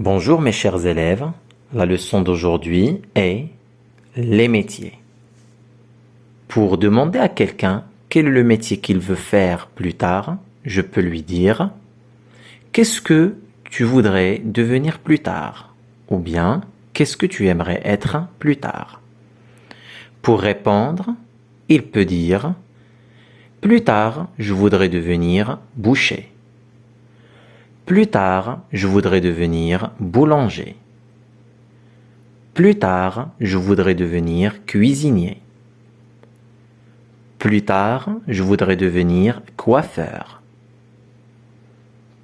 Bonjour mes chers élèves, la leçon d'aujourd'hui est les métiers. Pour demander à quelqu'un quel est le métier qu'il veut faire plus tard, je peux lui dire « Qu'est-ce que tu voudrais devenir plus tard ?» ou bien « Qu'est-ce que tu aimerais être plus tard ?» Pour répondre, il peut dire « Plus tard, je voudrais devenir boucher. » Plus tard, je voudrais devenir boulanger. Plus tard, je voudrais devenir cuisinier. Plus tard, je voudrais devenir coiffeur.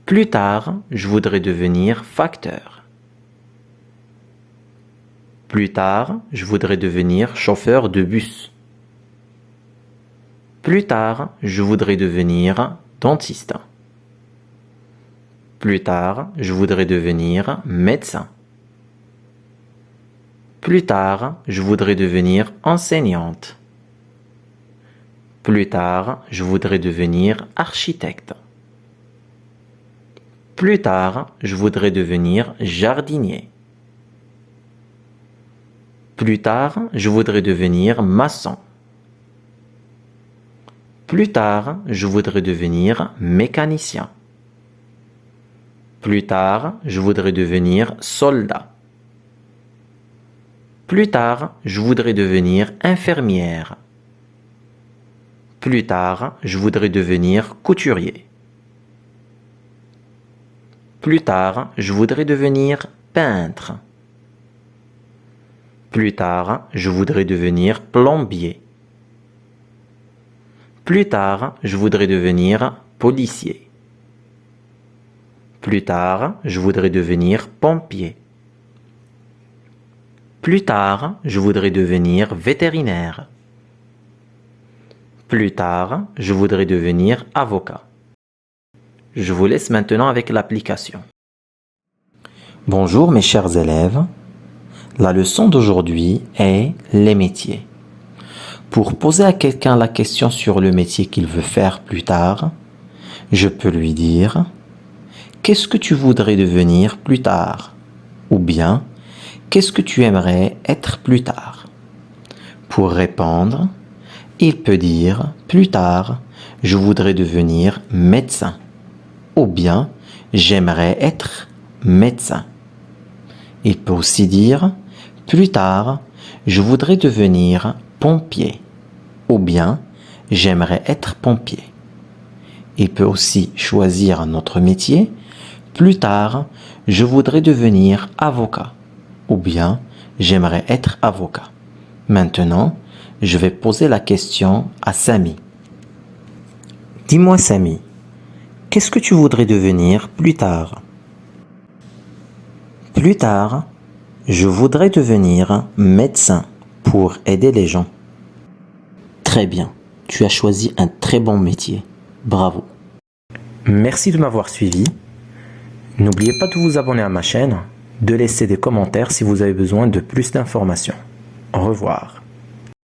Plus tard, je voudrais devenir facteur. Plus tard, je voudrais devenir chauffeur de bus. Plus tard, je voudrais devenir dentiste. Plus tard, je voudrais devenir médecin. Plus tard, je voudrais devenir enseignante. Plus tard, je voudrais devenir architecte. Plus tard, je voudrais devenir jardinier. Plus tard, je voudrais devenir maçon. Plus tard, je voudrais devenir mécanicien. Plus tard, je voudrais devenir soldat. Plus tard, je voudrais devenir infirmière. Plus tard, je voudrais devenir couturier. Plus tard, je voudrais devenir peintre. Plus tard, je voudrais devenir plombier. Plus tard, je voudrais devenir policier. Plus tard, je voudrais devenir pompier. Plus tard, je voudrais devenir vétérinaire. Plus tard, je voudrais devenir avocat. Je vous laisse maintenant avec l'application. Bonjour mes chers élèves. La leçon d'aujourd'hui est les métiers. Pour poser à quelqu'un la question sur le métier qu'il veut faire plus tard, je peux lui dire « Qu'est-ce que tu voudrais devenir plus tard ?» ou bien « Qu'est-ce que tu aimerais être plus tard ?» Pour répondre, il peut dire « Plus tard, je voudrais devenir médecin » ou bien « J'aimerais être médecin ». Il peut aussi dire « Plus tard, je voudrais devenir pompier » ou bien « J'aimerais être pompier ». Il peut aussi choisir un autre métier. Plus tard, je voudrais devenir avocat ou bien j'aimerais être avocat. Maintenant, je vais poser la question à Samy. Dis-moi Samy, qu'est-ce que tu voudrais devenir plus tard? Plus tard, je voudrais devenir médecin pour aider les gens. Très bien, tu as choisi un très bon métier. Bravo. Merci de m'avoir suivi. N'oubliez pas de vous abonner à ma chaîne, de laisser des commentaires si vous avez besoin de plus d'informations. Au revoir.